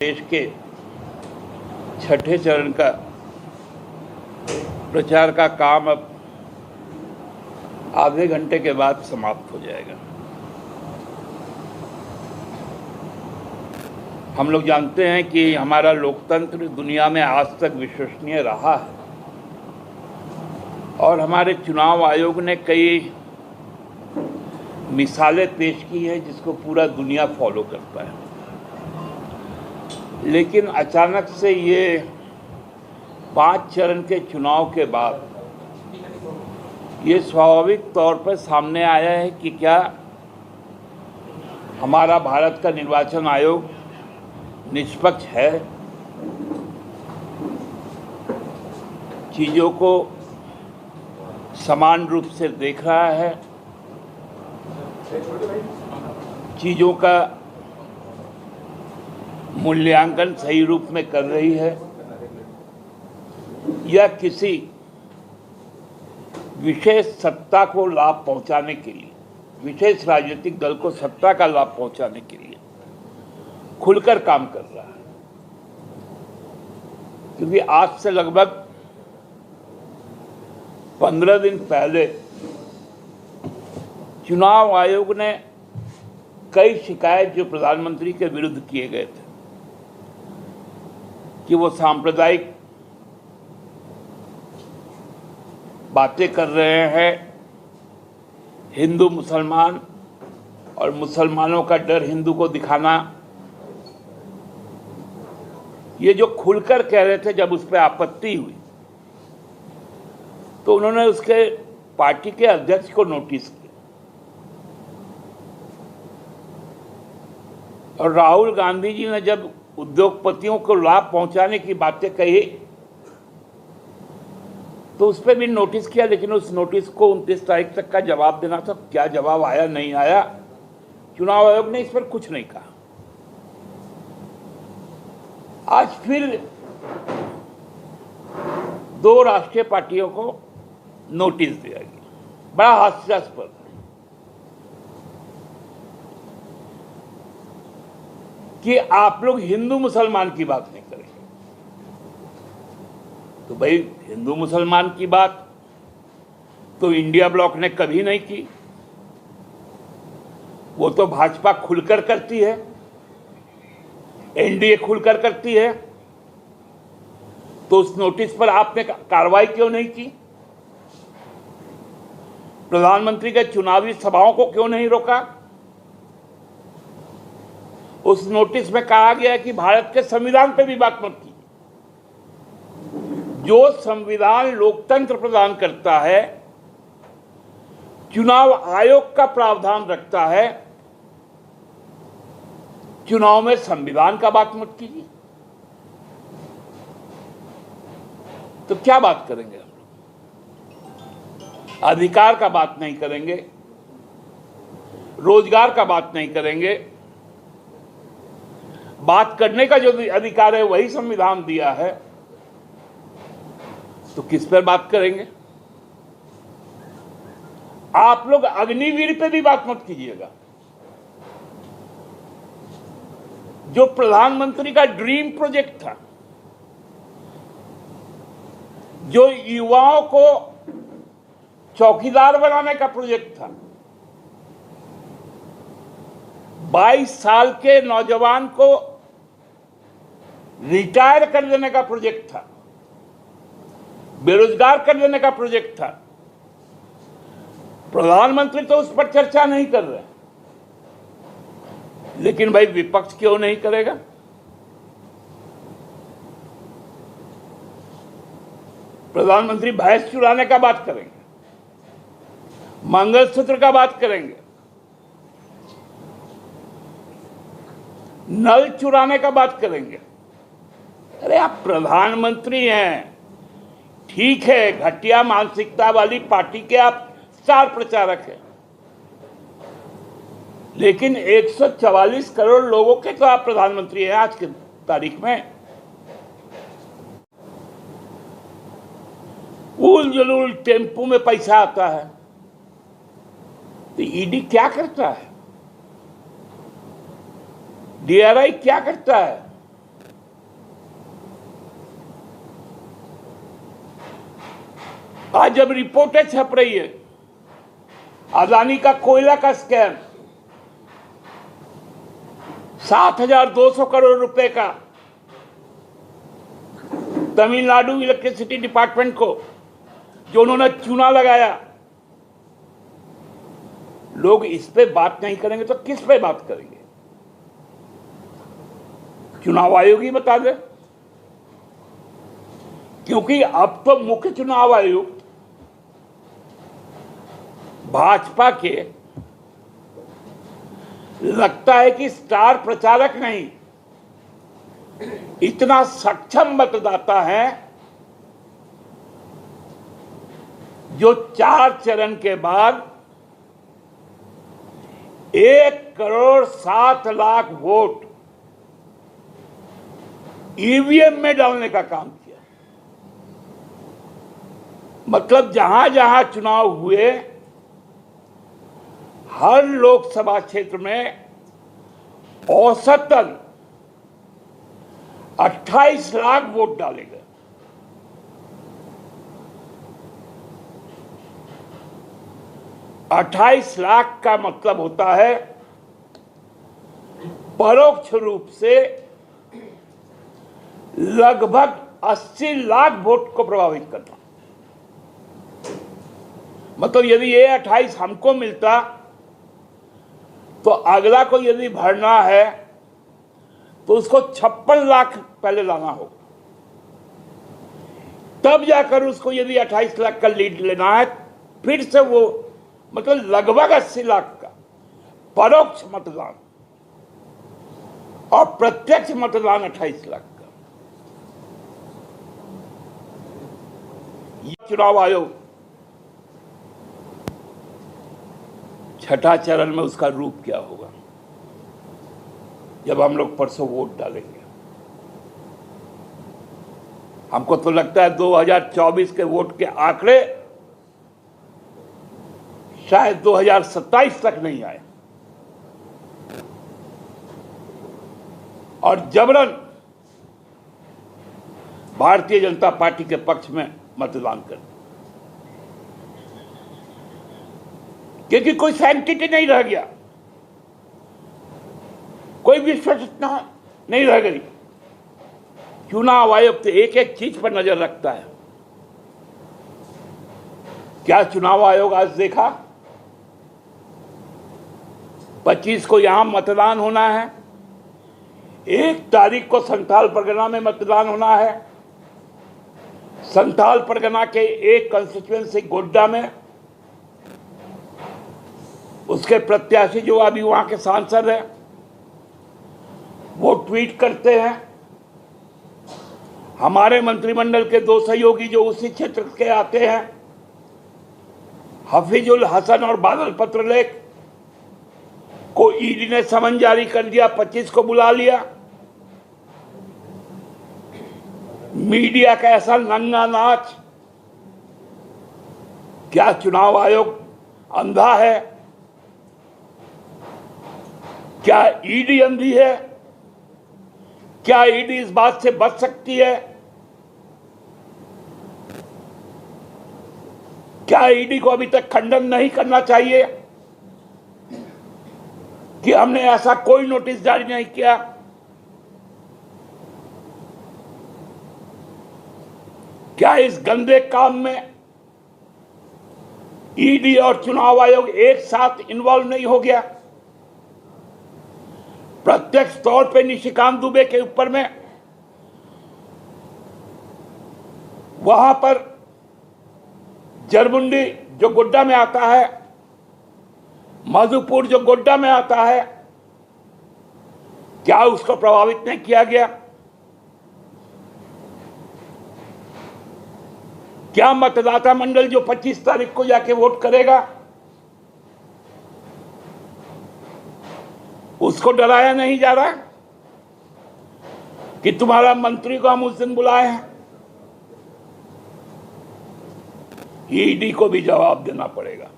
देश के छठे चरण का प्रचार का काम अब आधे घंटे के बाद समाप्त हो जाएगा। हम लोग जानते हैं कि हमारा लोकतंत्र दुनिया में आज तक विश्वसनीय रहा है और हमारे चुनाव आयोग ने कई मिसालें पेश की हैं जिसको पूरा दुनिया फॉलो करता है। लेकिन अचानक से ये 5 चरण के चुनाव के बाद ये स्वाभाविक तौर पर सामने आया है कि क्या हमारा भारत का निर्वाचन आयोग निष्पक्ष है, चीज़ों को समान रूप से देख रहा है, चीज़ों का मूल्यांकन सही रूप में कर रही है, या किसी विशेष सत्ता को लाभ पहुंचाने के लिए, विशेष राजनीतिक दल को सत्ता का लाभ पहुंचाने के लिए खुलकर काम कर रहा है। क्योंकि आज से लगभग 15 दिन पहले चुनाव आयोग ने कई शिकायत जो प्रधानमंत्री के विरुद्ध किए गए थे कि वो सांप्रदायिक बातें कर रहे हैं, हिंदू मुसलमान और मुसलमानों का डर हिंदू को दिखाना, ये जो खुलकर कह रहे थे। जब उस पर आपत्ति हुई तो उन्होंने उसके पार्टी के अध्यक्ष को नोटिस किया और राहुल गांधी जी ने जब उद्योगपतियों को लाभ पहुंचाने की बातें कही तो उस पर भी नोटिस किया, लेकिन उस नोटिस को 29 तारीख तक का जवाब देना था। क्या जवाब आया नहीं आया, चुनाव आयोग ने इस पर कुछ नहीं कहा। आज फिर 2 राष्ट्रीय पार्टियों को नोटिस दिया गया। बड़ा हास्यास्पद कि आप लोग हिंदू मुसलमान की बात नहीं करेंगे। तो भाई, हिंदू मुसलमान की बात तो इंडिया ब्लॉक ने कभी नहीं की, वो तो भाजपा खुलकर करती है, एनडीए खुलकर करती है। तो उस नोटिस पर आपने कार्रवाई क्यों नहीं की? प्रधानमंत्री के चुनावी सभाओं को क्यों नहीं रोका? उस नोटिस में कहा गया है कि भारत के संविधान पे भी बात मत कीजिए। जो संविधान लोकतंत्र प्रदान करता है, चुनाव आयोग का प्रावधान रखता है, चुनाव में संविधान का बात मत कीजिए। तो क्या बात करेंगे हम लोग? अधिकार का बात नहीं करेंगे, रोजगार का बात नहीं करेंगे। बात करने का जो अधिकार है वही संविधान दिया है, तो किस पर बात करेंगे? आप लोग अग्निवीर पे भी बात मत कीजिएगा। जो प्रधानमंत्री का ड्रीम प्रोजेक्ट था, जो युवाओं को चौकीदार बनाने का प्रोजेक्ट था, 22 साल के नौजवान को रिटायर कर देने का प्रोजेक्ट था, बेरोजगार कर देने का प्रोजेक्ट था, प्रधानमंत्री तो उस पर चर्चा नहीं कर रहे। लेकिन भाई, विपक्ष क्यों नहीं करेगा? प्रधानमंत्री भैंस चुराने का बात करेंगे, मंगलसूत्र का बात करेंगे, नल चुराने का बात करेंगे। अरे आप प्रधानमंत्री हैं, ठीक है, घटिया मानसिकता वाली पार्टी के आप स्टार प्रचारक हैं, लेकिन 144 करोड़ लोगों के तो आप प्रधानमंत्री हैं आज की तारीख में। उल जलूल टेम्पू में पैसा आता है तो ईडी क्या करता है? डीआरआई क्या करता है? आज जब रिपोर्टें छप रही है अदानी का कोयला का स्कैम 7,200 करोड़ रुपए का तमिलनाडु इलेक्ट्रिसिटी डिपार्टमेंट को जो उन्होंने चूना लगाया, लोग इस पे बात नहीं करेंगे तो किस पे बात करेंगे? चुनाव आयोग ही बता दे, क्योंकि अब तो मुख्य चुनाव आयुक्त भाजपा के लगता है कि स्टार प्रचारक नहीं, इतना सक्षम मतदाता है जो 4 चरण के बाद 1,07,00,000 वोट ईवीएम में डालने का काम किया। मतलब जहां जहां चुनाव हुए हर लोकसभा क्षेत्र में औसतन 28 लाख वोट डाले गए। $28 लाख का मतलब होता है परोक्ष रूप से लगभग 80 लाख वोट को प्रभावित करना। मतलब यदि ये 28 हमको मिलता तो अगला को यदि भरना है तो उसको 56 लाख पहले लाना होगा, तब जाकर उसको यदि 28 लाख का लीड लेना है, फिर से वो मतलब लगभग 80 लाख का परोक्ष मतदान और प्रत्यक्ष मतदान 28 लाख का। चुनाव आयोग छठा चरण में उसका रूप क्या होगा जब हम लोग परसों वोट डालेंगे? हमको तो लगता है 2024 के वोट के आंकड़े शायद 2027 तक नहीं आए और जबरन भारतीय जनता पार्टी के पक्ष में मतदान कर, क्योंकि कोई सैंक्टिटी नहीं रह गया, कोई विश्वसनीयता नहीं रह गई। चुनाव आयोग तो एक एक चीज पर नजर रखता है। क्या चुनाव आयोग आज देखा 25 को यहां मतदान होना है, 1 तारीख को संथाल परगना में मतदान होना है, संथाल परगना के एक कंस्टिट्यूएंसी गोड्डा में उसके प्रत्याशी जो अभी वहां के सांसद हैं वो ट्वीट करते हैं, हमारे मंत्रिमंडल के 2 सहयोगी जो उसी क्षेत्र के आते हैं, हफीजुल हसन और बादल पत्रलेख को ईडी ने समन जारी कर दिया, 25 को बुला लिया। मीडिया का ऐसा नंगा नाच, क्या चुनाव आयोग अंधा है? क्या ईडी अंधी है? क्या ईडी इस बात से बच सकती है? क्या ईडी को अभी तक खंडन नहीं करना चाहिए कि हमने ऐसा कोई नोटिस जारी नहीं किया? क्या इस गंदे काम में ईडी और चुनाव आयोग एक साथ इन्वॉल्व नहीं हो गया? प्रत्यक्ष तौर पे निशिकांत दुबे के ऊपर में वहां पर जरमुंडी जो गोड्डा में आता है, मधुपुर जो गोड्डा में आता है, क्या उसको प्रभावित नहीं किया गया? क्या मतदाता मंडल जो 25 तारीख को जाके वोट करेगा उसको डराया नहीं जा रहा कि तुम्हारा मंत्री को हम उस दिन बुलाए हैं? ईडी को भी जवाब देना पड़ेगा।